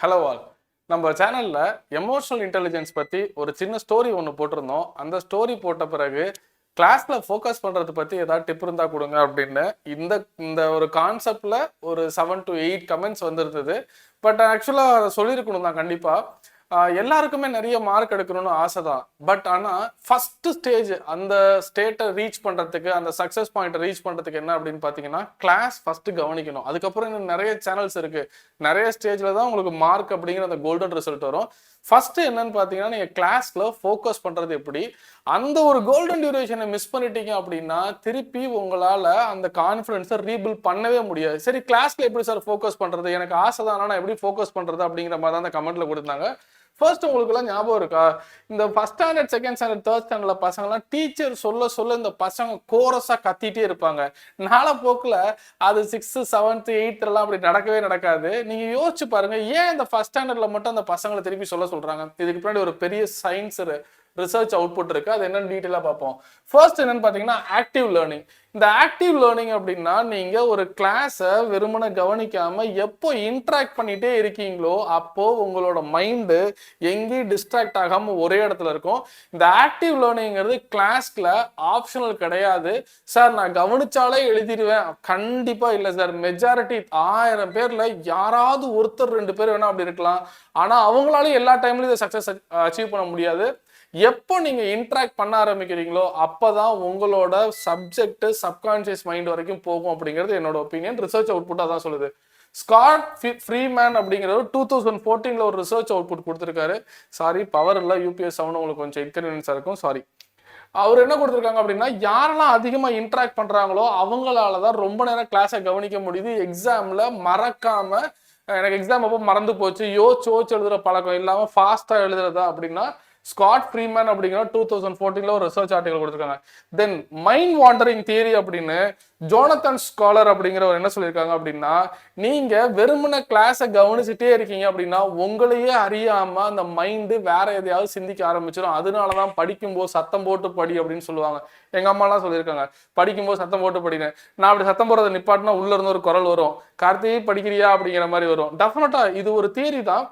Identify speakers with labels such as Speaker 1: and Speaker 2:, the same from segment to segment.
Speaker 1: Hello all. நம்ம சேனல்ல emotional intelligence பத்தி ஒரு சின்ன ஸ்டோரி ஒன்று போட்டிருந்தோம். அந்த ஸ்டோரி போட்ட பிறகு கிளாஸ்ல ஃபோக்கஸ் பண்றது பத்தி ஏதாவது டிப் இருந்தா கொடுங்க அப்படின்னு இந்த இந்த ஒரு கான்செப்ட்ல ஒரு 7 to 8 கமெண்ட்ஸ் வந்திருந்தது. பட் ஆக்சுவலா அதை சொல்லியிருக்கணும் தான் கண்டிப்பா. எல்லாருக்குமே நிறைய மார்க் எடுக்கணும்னு ஆசை தான். பட் ஆனால் ஃபர்ஸ்ட் ஸ்டேஜ் அந்த ஸ்டேட்டை ரீச் பண்ணுறதுக்கு, அந்த சக்ஸஸ் பாயிண்ட்டை ரீச் பண்ணுறதுக்கு என்ன அப்படின்னு பார்த்தீங்கன்னா, கிளாஸ் ஃபர்ஸ்ட் கவனிக்கணும். அதுக்கப்புறம் இன்னும் நிறைய சேனல்ஸ் இருக்கு. நிறைய ஸ்டேஜில் தான் உங்களுக்கு மார்க் அப்படிங்கிற அந்த கோல்டன் ரிசல்ட் வரும். ஃபர்ஸ்ட் என்னன்னு பார்த்தீங்கன்னா, நீங்கள் கிளாஸ்ல ஃபோக்கஸ் பண்ணுறது எப்படி, அந்த ஒரு கோல்டன் டியூரேஷனை மிஸ் பண்ணிட்டீங்க அப்படின்னா திருப்பி உங்களால் அந்த கான்ஃபிடன்ஸை ரீபில்ட் பண்ணவே முடியாது. சரி, கிளாஸ்ல எப்படி சார் ஃபோக்கஸ் பண்ணுறது, எனக்கு ஆசை தான், ஆனால் எப்படி ஃபோக்கஸ் பண்ணுறது அப்படிங்கிற மாதிரி தான் அந்த கமெண்ட்ல கொடுத்தாங்க. ஃபர்ஸ்ட் உங்களுக்கு எல்லாம் ஞாபகம் இருக்கா, இந்த first standard, second standard, third ஸ்டாண்டர்ட்ல பசங்கலாம் டீச்சர் சொல்ல இந்த பசங்க கோரஸா கத்திட்டே இருப்பாங்க. நாள போக்குல அது 6th 7th 8th எல்லாம் அப்படி நடக்கவே நடக்காது. நீங்க யோசிச்சு பாருங்க, ஏன் இந்த ஃபர்ஸ்ட் ஸ்டாண்டர்ட்ல மட்டும் அந்த பசங்களை திருப்பி சொல்றாங்க? இதுக்கு பின்னாடி ஒரு பெரிய சயின்ஸ் ரிசர்ச் அவுட்புட் இருக்கு. அது என்னன்னு டீட்டெயிலா பார்ப்போம். ஃபர்ஸ்ட் என்னன்னு பாத்தீங்கன்னா ஆக்டிவ் லேர்னிங். இந்த ஆக்டிவ் லேர்னிங் அப்படின்னா, நீங்க ஒரு கிளாஸை வெறுமனை கவனிக்காம எப்போ இன்ட்ராக்ட் பண்ணிட்டே இருக்கீங்களோ அப்போ உங்களோட மைண்டு எங்கேயும் டிஸ்ட்ராக்ட் ஆகாம ஒரே இடத்துல இருக்கும். இந்த ஆக்டிவ் லேர்னிங்கிறது கிளாஸ்ல ஆப்ஷனல் கிடையாது. சார் நான் கவனிச்சாலே எழுதிடுவேன், கண்டிப்பா இல்லை சார். மெஜாரிட்டி 1000 பேர்ல யாராவது ஒருத்தர் 2 பேர் வேணா அப்படி இருக்கலாம். ஆனா அவங்களாலையும் எல்லா டைம்லயும் இதை சக்சஸ் அச்சீவ் பண்ண முடியாது. எப்போ நீங்க இன்ட்ராக்ட் பண்ண ஆரம்பிக்கிறீங்களோ அப்பதான் உங்களோட சப்ஜெக்ட் சப்கான்சியஸ் மைண்ட் வரைக்கும் போகும் அப்படிங்கிறது என்னோட ஒப்பீனியன். ரிசர்ச் அவுட்புட் அதான் சொல்லுது. ஸ்காட் ஃப்ரீமேன் அப்படிங்கிறவர் 2014ல ஒரு ரிசர்ச் அவுட்புட் கொடுத்துருக்காரு. சாரி, பவர் இல்லை, யூபிஎஸ் சவுண்ட் உங்களுக்கு கொஞ்சம் இன்கன்வீனியன்ஸா இருக்கும், சாரி. அவர் என்ன கொடுத்துருக்காங்க அப்படின்னா, யாரெல்லாம் அதிகமா இன்ட்ராக்ட் பண்றாங்களோ அவங்களாலதான் ரொம்ப நேரம் கிளாஸை கவனிக்க முடியுது. எக்ஸாம்ல மறக்காம, எனக்கு எக்ஸாம் அப்போ மறந்து போச்சு, யோச்சு எழுதுற பழக்கம் இல்லாம ஃபாஸ்டா எழுதுறதா அப்படின்னா ஸ்காட் ஃப்ரீமேன் அப்படிங்கிற 2014ல ஒரு ரிசர்ச் ஆர்டிகல் கொடுத்துருக்காங்க. தென் மைண்ட் வாண்டரிங் தியரி அப்படின்னு ஜோனத்தன் ஸ்காலர் அப்படிங்கிறவர் என்ன சொல்லியிருக்காங்க அப்படின்னா, நீங்க வெறுமன கிளாஸை கவனிச்சுட்டே இருக்கீங்க அப்படின்னா உங்களையே அறியாம அந்த மைண்டு வேற எதையாவது சிந்திக்க ஆரம்பிச்சிடும். அதனாலதான் படிக்கும்போது சத்தம் போட்டு படி அப்படின்னு சொல்லுவாங்க. எங்க அம்மா எல்லாம் சொல்லியிருக்காங்க, படிக்கும்போது சத்தம் போட்டு படினேன். நான் அப்படி சத்தம் போடுறதை நிப்பாட்டினா உள்ள இருந்து ஒரு குரல் வரும், கார்த்திக் படிக்கிறியா அப்படிங்கிற மாதிரி வரும். டெஃபினட்டா இது ஒரு தியரி தான்.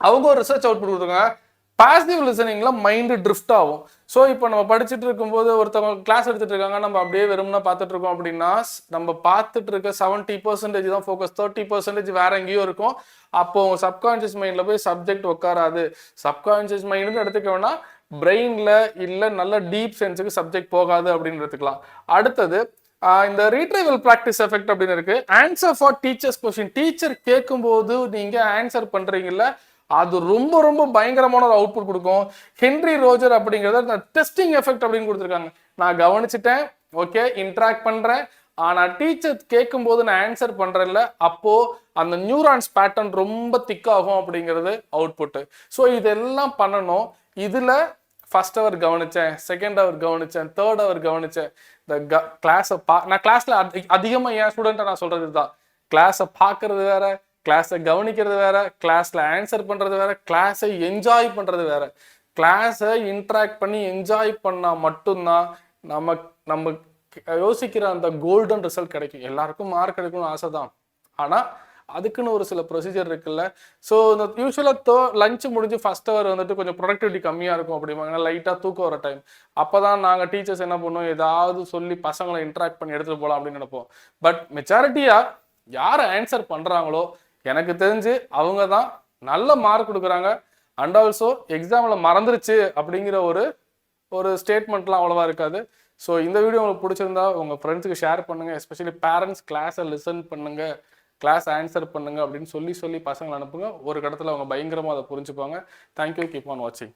Speaker 1: அவங்க ஒரு ரிசர்ச் அவுட்புட் கொடுத்துருக்காங்க. பாசிட்டிவ் லிசனிங்ல மைண்ட் ட்ரிஃப்ட் ஆகும். ஸோ இப்போ நம்ம படிச்சுட்டு இருக்கும்போது ஒருத்தவங்க கிளாஸ் எடுத்துட்டு இருக்காங்க, நம்ம அப்படியே வெறும்னா பார்த்துட்டு இருக்கோம் அப்படின்னா, நம்ம பார்த்துட்டு இருக்க 70% தான் ஃபோக்கஸ், 30% வேற எங்கேயோ இருக்கும். அப்போ உங்க சப்கான்சியஸ் மைண்ட்ல போய் சப்ஜெக்ட் உட்காராது. சப்கான்சியஸ் மைண்ட் எடுத்துக்க வேணா, பிரெயின்ல இல்ல நல்ல டீப் சென்ஸுக்கு சப்ஜெக்ட் போகாது அப்படின்னு எடுத்துக்கலாம். அடுத்தது இந்த ரீட்ரைவல் பிராக்டிஸ் எஃபெக்ட் அப்படின்னு இருக்கு. Answer for teachers question. Teacher கேட்கும்போது நீங்க ஆன்சர் பண்றீங்கல்ல, அது ரொம்ப ரொம்ப பயங்கரமான ஒரு அவுட்புட் கொடுக்கும். ஹென்ரி ரோஜர் அப்படிங்கிறத டெஸ்டிங் எஃபெக்ட் அப்படின்னு கொடுத்துருக்காங்க. நான் கவனிச்சுட்டேன், ஓகே, இன்ட்ராக்ட் பண்றேன், ஆனா டீச்சர் கேட்கும் போது நான் ஆன்சர் பண்றேன்ல, அப்போ அந்த நியூரான்ஸ் பேட்டர்ன் ரொம்ப திக்காகும் அப்படிங்கிறது அவுட்புட். ஸோ இதெல்லாம் பண்ணணும். இதுல ஃபர்ஸ்ட் அவர் கவனிச்சேன், செகண்ட் அவர் கவனிச்சேன், தேர்ட் அவர் கவனிச்சேன். இந்த கிளாஸை நான் கிளாஸ்ல அதிகமா என் ஸ்டூடெண்ட்டை நான் சொல்றது தான், கிளாஸை பார்க்கறது வேற, கிளாஸை கவனிக்கிறது வேற, கிளாஸ்ல ஆன்சர் பண்றது வேற, கிளாஸை என்ஜாய் பண்றது வேற. கிளாஸை இன்ட்ராக்ட் பண்ணி என்ஜாய் பண்ணா மட்டும்தான் நம்ம யோசிக்கிற அந்த கோல்டன் ரிசல்ட் கிடைக்கும். எல்லாருக்கும் மார்க் எடுக்கணும்னு ஆசை தான், ஆனா அதுக்குன்னு ஒரு சில ப்ரொசீஜர் இருக்குல்ல. ஸோ இந்த யூஸ்வலாக லஞ்ச் முடிஞ்சு ஃபர்ஸ்ட் அவர் வந்துட்டு கொஞ்சம் ப்ரொடக்டிவிட்டி கம்மியாக இருக்கும் அப்படிம்பாங்க, லைட்டாக தூக்கம் வர டைம். அப்போ தான் நாங்கள் டீச்சர்ஸ் என்ன பண்ணுவோம், ஏதாவது சொல்லி பசங்களை இன்ட்ராக்ட் பண்ணி எடுத்துகிட்டு போகலாம் அப்படின்னு நினைப்போம். பட் மெஜாரிட்டியாக யார் ஆன்சர் பண்ணுறாங்களோ எனக்கு தெரிஞ்சு அவங்க தான் நல்ல மார்க் கொடுக்குறாங்க. அண்ட் ஆல்சோ எக்ஸாமில் மறந்துருச்சு அப்படிங்கிற ஒரு ஸ்டேட்மெண்ட்லாம் அவ்வளோவா இருக்காது. ஸோ இந்த வீடியோ உங்களுக்கு பிடிச்சிருந்தா உங்கள் ஃப்ரெண்ட்ஸுக்கு ஷேர் பண்ணுங்கள். எஸ்பெஷலி பேரண்ட்ஸ் கிளாஸை லிசன் பண்ணுங்கள், கிளாஸ் ஆன்சர் பண்ணுங்க அப்படின்னு சொல்லி பசங்களை அனுப்புங்க. ஒரு இடத்துல அவங்க பயங்கரமாக அதை புரிஞ்சுப்பாங்க. தேங்க்யூ, கீப் ஆன் வாட்சிங்.